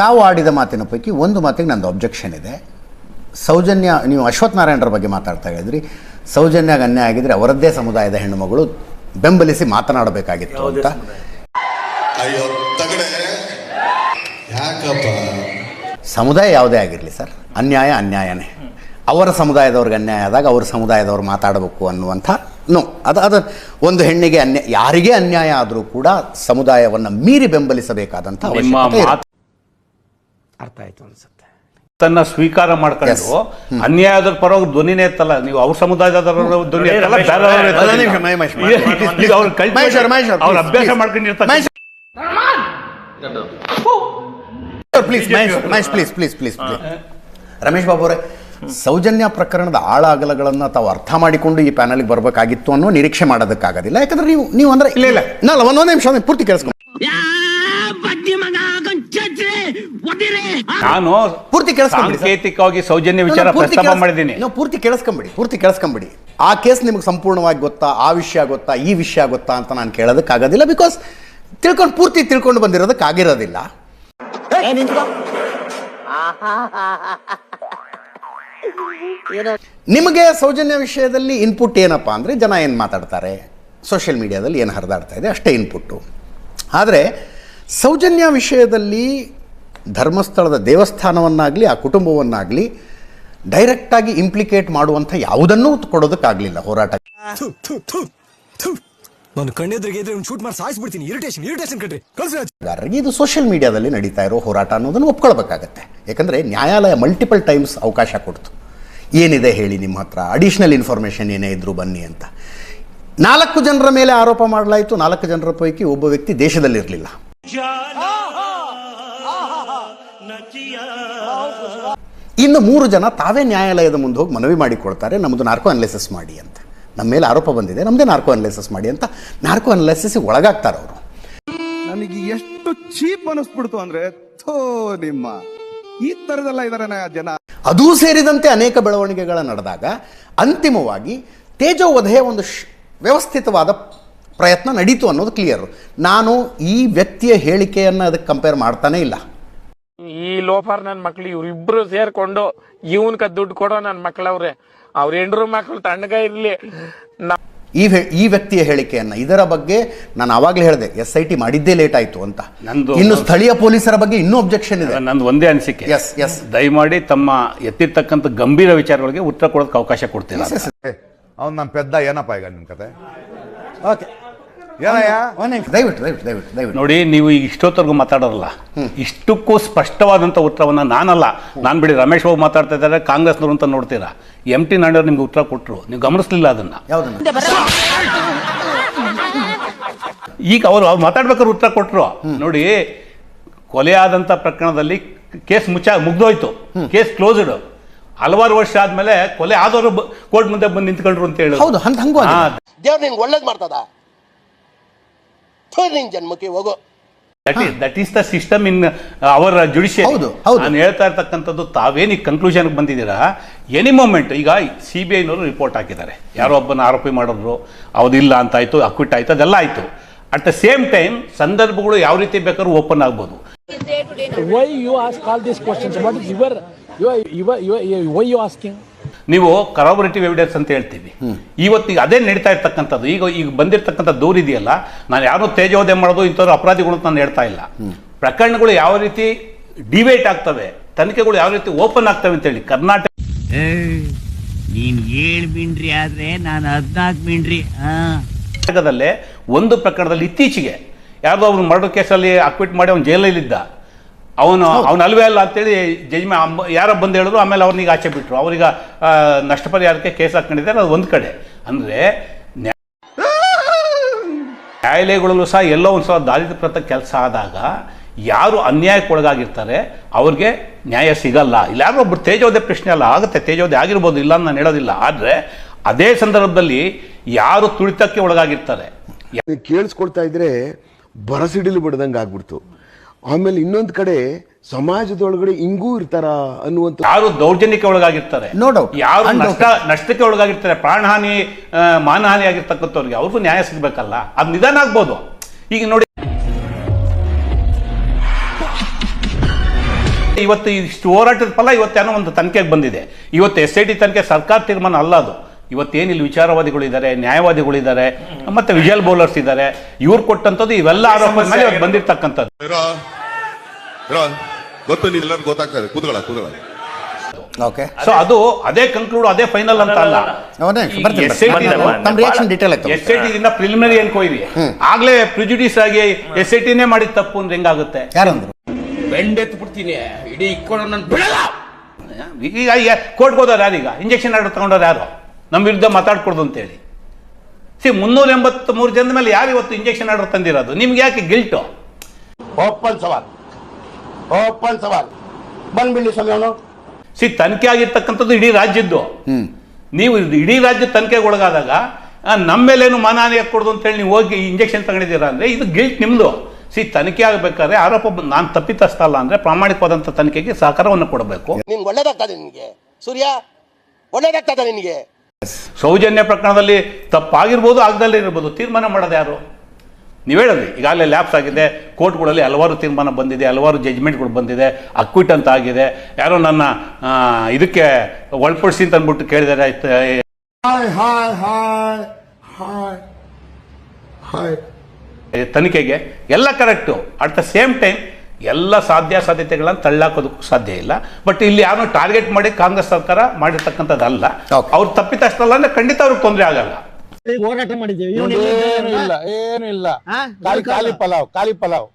ತಾವು ಆಡಿದ ಮಾತಿನ ಪೈಕಿ ಒಂದು ಮಾತಿಗೆ ನಂದು ಅಬ್ಜೆಕ್ಷನ್ ಇದೆ. ಸೌಜನ್ಯ, ನೀವು ಅಶ್ವಥ್ ನಾರಾಯಣರ ಬಗ್ಗೆ ಮಾತಾಡ್ತಾ ಇದ್ರಿ, ಸೌಜನ್ಯಗೆ ಅನ್ಯಾಯ ಆಗಿದ್ರೆ ಅವರದ್ದೇ ಸಮುದಾಯದ ಹೆಣ್ಣುಮಗಳು ಬೆಂಬಲಿಸಿ ಮಾತನಾಡಬೇಕಾಗಿತ್ತು ಅಂತ. ಅಯ್ಯೋ ತಗಡೆ, ಯಾಕಪ್ಪ? ಸಮುದಾಯ ಯಾವುದೇ ಆಗಿರಲಿ ಸರ್, ಅನ್ಯಾಯ ಅನ್ಯಾಯನೇ. ಅವರ ಸಮುದಾಯದವ್ರಿಗೆ ಅನ್ಯಾಯ ಆದಾಗ ಅವ್ರ ಸಮುದಾಯದವ್ರು ಮಾತಾಡಬೇಕು ಅನ್ನುವಂಥ ಅದು ಒಂದು ಹೆಣ್ಣಿಗೆ ಯಾರಿಗೇ ಅನ್ಯಾಯ ಆದರೂ ಕೂಡ ಸಮುದಾಯವನ್ನು ಮೀರಿ ಬೆಂಬಲಿಸಬೇಕಾದಂಥ ಅರ್ಥ ಆಯ್ತು ಅನ್ಸುತ್ತೆ. ತನ್ನ ಸ್ವೀಕಾರ ಮಾಡ್ಕೊಂಡು ಅನ್ಯಾಯದ ಪರವಾಗಿ ಧ್ವನಿನೇ ಎತ್ತಲ್ಲ. ನೀವು ಅವ್ರ ಸಮುದಾಯದವರ ಧ್ವನಿ ಅವ್ರ ಅಭ್ಯಾಸ ಮಾಡ್ಕೊಂಡಿರ್ತಾರೆ. ಪ್ಲೀಸ್ ರಮೇಶ್ ಬಾಬು ಅವರೇ, ಸೌಜನ್ಯ ಪ್ರಕರಣದ ಆಳ ಅಗಲಗಳನ್ನು ತಾವು ಅರ್ಥ ಮಾಡಿಕೊಂಡು ಈ ಪ್ಯಾನಲ್ಗೆ ಬರಬೇಕಾಗಿತ್ತು ಅನ್ನೋ ನಿರೀಕ್ಷೆ ಮಾಡೋದಕ್ಕಾಗೋದಿಲ್ಲ. ಯಾಕಂದ್ರೆ ನೀವು ಅಂದ್ರೆ ಇಲ್ಲ ಒಂದೊಂದು ನಿಮಿಷ ಪೂರ್ತಿ ಕೇಳಿಸ್ಕೊಂಡು ನಾನು ಸಾಂಕೇತಿಕವಾಗಿ ಸೌಜನ್ಯ ವಿಚಾರ ಪ್ರಸ್ತಾಪ ಮಾಡಿದ್ದೀನಿ. ಪೂರ್ತಿ ಕೇಳಿಸ್ಕೊಂಬಿಡಿ. ಆ ಕೇಸ್ ನಿಮಗೆ ಸಂಪೂರ್ಣವಾಗಿ ಗೊತ್ತಾ, ಆ ವಿಷಯ ಗೊತ್ತಾ, ಈ ವಿಷಯ ಗೊತ್ತಾ ಅಂತ ನಾನು ಕೇಳೋದಕ್ಕಾಗೋದಿಲ್ಲ. ಬಿಕಾಸ್ ಪೂರ್ತಿ ತಿಳ್ಕೊಂಡು ಬಂದಿರೋದಕ್ಕಾಗಿರೋದಿಲ್ಲ. ನಿಮಗೆ ಸೌಜನ್ಯ ವಿಷಯದಲ್ಲಿ ಇನ್ಪುಟ್ ಏನಪ್ಪ ಅಂದರೆ, ಜನ ಏನು ಮಾತಾಡ್ತಾರೆ, ಸೋಷಿಯಲ್ ಮೀಡಿಯಾದಲ್ಲಿ ಏನು ಹರಿದಾಡ್ತಾ ಇದೆ ಅಷ್ಟೇ ಇನ್ಪುಟ್ಟು. ಆದರೆ ಸೌಜನ್ಯ ವಿಷಯದಲ್ಲಿ ಧರ್ಮಸ್ಥಳದ ದೇವಸ್ಥಾನವನ್ನಾಗಲಿ ಆ ಕುಟುಂಬವನ್ನಾಗಲಿ ಡೈರೆಕ್ಟಾಗಿ ಇಂಪ್ಲಿಕೇಟ್ ಮಾಡುವಂಥ ಯಾವುದನ್ನೂ ಕೊಡೋದಕ್ಕಾಗಲಿಲ್ಲ ಹೋರಾಟ. ನಾನು ಕಣ್ಣೆದ್ರಿಗೆ ಶೂಟ್ ಮಾಡಿ ಸಾಯಿಸ್ಬಿಡ್ತೀನಿ. ಇರಿಟೇಷನ್ ಕಣ್ರಿ. ಇದು ಸೋಷಿಯಲ್ ಮೀಡಿಯಾದಲ್ಲಿ ನಡೀತಾ ಇರೋ ಹೋರಾಟ ಅನ್ನೋದನ್ನು ಒಪ್ಕೊಳ್ಬೇಕಾಗತ್ತೆ. ಯಾಕಂದರೆ ನ್ಯಾಯಾಲಯ ಮಲ್ಟಿಪಲ್ ಟೈಮ್ಸ್ ಅವಕಾಶ ಕೊಡ್ತು, ಏನಿದೆ ಹೇಳಿ ನಿಮ್ಮ ಹತ್ರ, ಅಡಿಷ್ನಲ್ ಇನ್ಫಾರ್ಮೇಷನ್ ಏನೇ ಇದ್ರೂ ಬನ್ನಿ ಅಂತ. 4 ಜನರ ಮೇಲೆ ಆರೋಪ ಮಾಡಲಾಯಿತು. 4 ಜನರ ಪೈಕಿ ಒಬ್ಬ ವ್ಯಕ್ತಿ ದೇಶದಲ್ಲಿರಲಿಲ್ಲ. ಇನ್ನು 3 ಜನ ತಾವೇ ನ್ಯಾಯಾಲಯದ ಮುಂದೆ ಹೋಗಿ ಮನವಿ ಮಾಡಿಕೊಳ್ತಾರೆ, ನಮ್ಮದು ನಾರ್ಕೋ ಅನಲೈಸಿಸ್ ಮಾಡಿ ಅಂತ. ನಮ್ಮ ಮೇಲೆ ಆರೋಪ ಬಂದಿದೆ, ನಮ್ಮದೇ ನಾರ್ಕೋ ಅನಲೈಸಿಸ್ ಮಾಡಿ ಅಂತ. ನಾರ್ಕೋ ಅನಲೈಸಿಸ್ ಒಳಗಾಗ್ತಾರೆ ಅವರು. ನನಗೆ ಎಷ್ಟು ಚೀಪ್ ಅನಿಸ್ಬಿಡ್ತು ಅಂದ್ರೆ, ನಿಮ್ಮ ಈ ತರದೆಲ್ಲ ಇದಾರೆ ಜನ. ಅದೂ ಸೇರಿದಂತೆ ಅನೇಕ ಬೆಳವಣಿಗೆಗಳ ನಡೆದಾಗ ಅಂತಿಮವಾಗಿ ತೇಜೋವಧೆಯ ಒಂದು ವ್ಯವಸ್ಥಿತವಾದ ಪ್ರಯತ್ನ ನಡೀತು ಅನ್ನೋದು ಕ್ಲಿಯರ್. ನಾನು ಈ ವ್ಯಕ್ತಿಯ ಹೇಳಿಕೆಯನ್ನು ಅದಕ್ಕೆ ಕಂಪೇರ್ ಮಾಡ್ತಾನೆ ಇಲ್ಲ. ಈ ಲೋಫರ್ ನನ್ನ ಮಕ್ಳು ಇವ್ರಿಬ್ರು ಸೇರ್ಕೊಂಡು ಇವನ್ಕ ದುಡ್ಡು ಕೊಡೋ ನನ್ನ ಮಕ್ಳವ್ರೆ, ಅವ್ರ ಹೆಂಡ್ರು ಮಕ್ಳು ತಣ್ಣಗ ಇರ್ಲಿ. ಈ ವ್ಯಕ್ತಿಯ ಹೇಳಿಕೆಯನ್ನು, ಇದರ ಬಗ್ಗೆ ನಾನು ಆವಾಗಲೇ ಹೇಳಿದೆ, SIT ಮಾಡಿದ್ದೇ ಲೇಟ್ ಆಯ್ತು ಅಂತ. ಇನ್ನು ಸ್ಥಳೀಯ ಪೊಲೀಸರ ಬಗ್ಗೆ ಇನ್ನೂ ಅಬ್ಜೆಕ್ಷನ್ ಇದೆ. ನಂದು ಒಂದೇ ಅನಿಸಿಕೆ, ದಯಮಾಡಿ ತಮ್ಮ ಎತ್ತಿರ್ತಕ್ಕಂಥ ಗಂಭೀರ ವಿಚಾರಗಳಿಗೆ ಉತ್ತರ ಕೊಡೋದಕ್ಕೆ ಅವಕಾಶ ಕೊಡ್ತೀನಿ. ಅವ್ನು ನಮ್ಮ ಪೆದ್ದ ಏನಪ್ಪ ಈಗ ನಿಮ್ಮ ಕತೆ? ಓಕೆ, ದಯವಿಟ್ಟು ನೋಡಿ, ನೀವು ಈಗ ಇಷ್ಟೊತ್ತವರೆಗೂ ಮಾತಾಡೋರಲ್ಲ, ಇಷ್ಟಕ್ಕೂ ಸ್ಪಷ್ಟವಾದಂಥ ಉತ್ತರವನ್ನು ನಾನು ಬಿಡಿ ರಮೇಶ್ ಬಾಬು ಮಾತಾಡ್ತಾ ಇದ್ದಾರೆ, ಕಾಂಗ್ರೆಸ್ನವರು ಅಂತ ನೋಡ್ತೀರಾ. MT ನಾಡಿಯವರು ನಿಮ್ಗೆ ಉತ್ತರ ಕೊಟ್ಟರು, ನೀವು ಗಮನಿಸ್ಲಿಲ್ಲ ಅದನ್ನ. ಈಗ ಅವ್ರು ಮಾತಾಡ್ಬೇಕಾದ್ರೆ ಉತ್ತರ ಕೊಟ್ಟರು. ನೋಡಿ, ಕೊಲೆ ಆದಂಥ ಪ್ರಕರಣದಲ್ಲಿ ಕೇಸ್ ಮುಗ್ದೋಯ್ತು, ಕೇಸ್ ಕ್ಲೋಸ್ಡ್. ಹಲವಾರು ವರ್ಷ ಆದ್ಮೇಲೆ ಕೊಲೆ ಆದವರು ಕೋರ್ಟ್ ಮುಂದೆ ಬಂದು ನಿಂತ್ಕೊಂಡ್ರು ಅಂತ ಹೇಳಿ. ದೇವ್ರು ನಿನ್ಗೆ ಒಳ್ಳೇದು ಮಾಡ್ತದ, ಜನ್ಮಕ್ಕೆ ಹೋಗೋ. That is the system in our judiciary. ನಾನು ಹೇಳ್ತಾ ಇರ್ತಕ್ಕಂಥದ್ದು, ತಾವೇನು ಕನ್ಕ್ಲೂಷನ್ ಬಂದಿದ್ದೀರಾ, ಎನಿ ಮೂಮೆಂಟ್. ಈಗ CBIನವರು ರಿಪೋರ್ಟ್ ಹಾಕಿದ್ದಾರೆ, ಯಾರೋ ಒಬ್ಬನ ಆರೋಪಿ ಮಾಡಿದ್ರು, ಅವ್ದಿಲ್ಲ ಅಂತ ಆಯ್ತು, ಅಕ್ವಿಟ್ ಆಯ್ತು, ಅದೆಲ್ಲ ಆಯ್ತು. ಅಟ್ ದ ಸೇಮ್ ಟೈಮ್ ಸಂದರ್ಭಗಳು ಯಾವ ರೀತಿ ಬೇಕಾದ್ರೂ ಓಪನ್ ಆಗ್ಬೋದು. Why you ask all these questions? What is why you asking? ನೀವು ಕರಾಬರೇಟಿವ್ ಎವಿಡೆನ್ಸ್ ಅಂತ ಹೇಳ್ತೀವಿ. ಇವತ್ತಿಗೆ ಅದೇ ನಡೀತಾ ಇರ್ತಕ್ಕಂಥದ್ದು. ಈಗ ಬಂದಿರತಕ್ಕಂಥ ದೂರ ಇದೆಯಲ್ಲ, ನಾನು ಯಾರು ತೇಜೋವಧೆ ಮಾಡೋದು ಇಂಥವ್ರು ಅಪರಾಧಿಗಳು ಅಂತ ನಾನು ಹೇಳ್ತಾ ಇಲ್ಲ. ಪ್ರಕರಣಗಳು ಯಾವ ರೀತಿ ಡಿಬೇಟ್ ಆಗ್ತವೆ, ತನಿಖೆಗಳು ಯಾವ ರೀತಿ ಓಪನ್ ಆಗ್ತವೆ ಅಂತೇಳಿ ಕರ್ನಾಟಕ. ನೀನ್ 7 ಮಿಂಡ್ರಿ ಆದ್ರೆ ನಾನು 14 ಮಿಂಡ್ರಿ. ಕರ್ನಾಟಕದಲ್ಲೇ ಒಂದು ಪ್ರಕರಣದಲ್ಲಿ ಇತ್ತೀಚೆಗೆ ಯಾರ್ದೋ ಅವ್ನು ಮರ್ಡರ್ ಕೇಸಲ್ಲಿ ಅಕ್ವಿಟ್ ಮಾಡಿ ಅವ್ನು ಜೈಲಲ್ಲಿದ್ದ, ಅವನು ಅಲ್ವೇ ಅಲ್ಲ ಅಂತೇಳಿ ಯಾರೋ ಬಂದು ಹೇಳಿದ್ರು. ಆಮೇಲೆ ಅವ್ರನ್ನೀಗ ಆಚೆ ಬಿಟ್ಟರು. ಅವ್ರೀಗ ನಷ್ಟ ಪರಿಹಾರಕ್ಕೆ ಕೇಸ್ ಹಾಕೊಂಡಿದ್ದಾರೆ. ಅದು ಒಂದು ಕಡೆ. ಅಂದರೆ ನ್ಯಾಯಾಲಯಗಳಲ್ಲೂ ಸಹ ಎಲ್ಲೋ ಒಂದು ಸಲ ದಾರಿದ್ರ್ಯಪ್ರತ ಕೆಲಸ ಆದಾಗ ಯಾರು ಅನ್ಯಾಯಕ್ಕೆ ಒಳಗಾಗಿರ್ತಾರೆ ಅವ್ರಿಗೆ ನ್ಯಾಯ ಸಿಗಲ್ಲ. ಇಲ್ಲ ಯಾರೋ ಒಬ್ಬರು ತೇಜೋವಧೆ ಪ್ರಶ್ನೆ ಅಲ್ಲ, ಆಗುತ್ತೆ, ತೇಜೋವಧೆ ಆಗಿರ್ಬೋದು, ಇಲ್ಲ ಅಂತ ನಾನು ಹೇಳೋದಿಲ್ಲ. ಆದರೆ ಅದೇ ಸಂದರ್ಭದಲ್ಲಿ ಯಾರು ತುಳಿತಕ್ಕೆ ಒಳಗಾಗಿರ್ತಾರೆ, ಕೇಳಿಸ್ಕೊಳ್ತಾ ಇದ್ರೆ ಬರಸಿಡಿಲು ಬಿಡದಂಗೆ ಆಗ್ಬಿಡ್ತು. ಆಮೇಲೆ ಇನ್ನೊಂದು ಕಡೆ ಸಮಾಜದೊಳಗಡೆ ಹಿಂಗೂ ಇರ್ತಾರ ಅನ್ನುವಂಥ, ಯಾರು ದೌರ್ಜನ್ಯಕ್ಕೆ ಒಳಗಾಗಿರ್ತಾರೆ, ಯಾರು ನಷ್ಟಕ್ಕೆ ಒಳಗಾಗಿರ್ತಾರೆ, ಪ್ರಾಣಹಾನಿ ಮಾನಹಾನಿ ಆಗಿರ್ತಕ್ಕಂಥವ್ರಿಗೆ ಅವ್ರಿಗೂ ನ್ಯಾಯ ಸಿಗ್ಬೇಕಲ್ಲ. ಅದು ನಿಧಾನ ಆಗ್ಬೋದು. ಈಗ ನೋಡಿ, ಇವತ್ತು ಇಷ್ಟು ಹೋರಾಟದ ಫಲ ಇವತ್ತೇನೋ ಒಂದು ತನಿಖೆಗೆ ಬಂದಿದೆ. ಇವತ್ತು SIT ತನಿಖೆ ಸರ್ಕಾರ ತೀರ್ಮಾನ ಅಲ್ಲ ಅದು. ಇವತ್ತೇನಿಲ್ಲ ವಿಚಾರವಾದಿಗಳಿದ್ದಾರೆ, ನ್ಯಾಯವಾದಿಗಳಿದ್ದಾರೆ, ಮತ್ತೆ ವಿಜುವಲ್ ಬೌಲರ್ಸ್ ಇದ್ದಾರೆ. ಇವ್ರು ಕೊಟ್ಟಂಥದ್ದು ಇವೆಲ್ಲ ಆರೋಪದ ಮೇಲೆ ಇವತ್ತು ಬಂದಿರ್ತಕ್ಕಂಥದ್ದು. ಗೊತ್ತು, ನೀವೆಲ್ಲರೂ ಗೊತ್ತಾಗ್ತದೆ. ಕೂತ್ಕೊಳ್ಳ ಓಕೆ. ಸೊ ಅದು ಅದೇ ಕನ್ಕ್ಲೂಡ್, ಅದೇ ಫೈನಲ್ ಅಂತ ಅಲ್ಲ. SIT ದಿಂದ ಪ್ರಿಲಿಮಿನರಿ ಎನ್ಕ್ವೈರಿ ಆಗ್ಲೇ ಪ್ರಿಜುಡಿಸ್ ಆಗಿ SITನೇ ಮಾಡಿದ ತಪ್ಪು ಅಂದ್ರೆ ಹೆಂಗಾಗುತ್ತೆ? ಯಾರಂದ್ರು? ಬೆಂಡೆತ್ತು ಬಿಡ್ತೀನಿ ಇಡೀ ಇಕ್ಕೊಂಡು ನನ್ನ ಬಿಡಲ್ಲ. ಈಗ ಕೋರ್ಟ್ಗೆ ಹೋದವ್ರು ಯಾರೀಗ? ಇಂಜೆಕ್ಷನ್ ಆರ್ಡರ್ ತಗೊಂಡವ್ರು ಯಾರು? ನಮ್ಮ ವಿರುದ್ಧ ಮಾತಾಡ್ಕೊಡ್ದು ಅಂತೇಳಿ. 383 ಜನದ ಮೇಲೆ ಯಾರು ಇವತ್ತು ಇಂಜೆಕ್ಷನ್ ಆರ್ಡರ್ ತಂದಿರೋದು? ನಿಮ್ಗೆ ಯಾಕೆ ಗಿಲ್ಟು? ಓಪನ್ ಸವಾಲ್ ಬಂದ್ಬಿಡಿ ಸ್ವಾಮಿ ಅವನು. ತನಿಖೆ ಆಗಿರ್ತಕ್ಕಂಥದ್ದು ಇಡೀ ರಾಜ್ಯದ್ದು. ನೀವು ಇಡೀ ರಾಜ್ಯ ತನಿಖೆಗೆ ಒಳಗಾದಾಗ ನಮ್ಮ ಮೇಲೇನು ಮಾನಹಾನಿ ಕೊಡೋದು ಅಂತೇಳಿ ನೀವು ಹೋಗಿ ಇಂಜೆಕ್ಷನ್ ತಗೊಂಡಿದ್ದೀರಾ ಅಂದ್ರೆ ಇದು ಗಿಲ್ಟ್ ನಿಮ್ದು. ತನಿಖೆ ಆಗಬೇಕಾದ್ರೆ ಆರೋಪ ನಾನು ತಪ್ಪಿತಸ್ಥ ಅಲ್ಲ ಅಂದ್ರೆ ಪ್ರಾಮಾಣಿಕವಾದಂಥ ತನಿಖೆಗೆ ಸಹಕಾರವನ್ನು ಕೊಡಬೇಕು. ನಿನ್ಗೆ ಒಳ್ಳೇದಾಗ್ತದೆ, ನಿನ್ಗೆ ಸೂರ್ಯ ಒಳ್ಳೇದಾಗ್ತದೆ ನಿನ್ಗೆ. ಸೌಜನ್ಯ ಪ್ರಕರಣದಲ್ಲಿ ತಪ್ಪಾಗಿರ್ಬೋದು, ಆಗದಲ್ಲೇ ಇರ್ಬೋದು, ತೀರ್ಮಾನ ಮಾಡೋದು ಯಾರು? ನೀವು ಹೇಳಿದ್ರಿ ಈಗಾಗಲೇ ಲ್ಯಾಪ್ಸ್ ಆಗಿದೆ, ಕೋರ್ಟ್ಗಳಲ್ಲಿ ಹಲವಾರು ತೀರ್ಮಾನ ಬಂದಿದೆ, ಹಲವಾರು ಜಡ್ಜ್ಮೆಂಟ್ಗಳು ಬಂದಿದೆ, ಅಕ್ವಿಟ್ ಅಂತ ಆಗಿದೆ. ಯಾರೋ ನನ್ನ ಇದಕ್ಕೆ ಒಳಪಡಿಸಿ ಅಂತ ಅಂದ್ಬಿಟ್ಟು ಕೇಳಿದ್ದಾರೆ. ತನಿಖೆಗೆ ಎಲ್ಲ correct. At the same time ಎಲ್ಲ ಸಾಧ್ಯತೆಗಳನ್ನು ತಳ್ಳಾಕೋದಕ್ಕೂ ಸಾಧ್ಯ ಇಲ್ಲ. ಬಟ್ ಇಲ್ಲಿ ಯಾರು ಟಾರ್ಗೆಟ್ ಮಾಡಿ ಕಾಂಗ್ರೆಸ್ ಸರ್ಕಾರ ಮಾಡಿರ್ತಕ್ಕಂಥದ್ದಲ್ಲ. ಅವ್ರು ತಪ್ಪಿತಷ್ಟಲ್ಲ ಅಂದ್ರೆ ಖಂಡಿತ ಅವ್ರಿಗೆ ತೊಂದರೆ ಆಗಲ್ಲ. ಹೋರಾಟ ಮಾಡಿದ್ದೀವಿ, ಏನು ಇಲ್ಲ, ಖಾಲಿ ಪಲಾವ್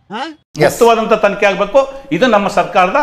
ಮುಕ್ತವಾದಂಥ ತನಿಖೆ ಆಗಬೇಕು. ಇದು ನಮ್ಮ ಸರ್ಕಾರದ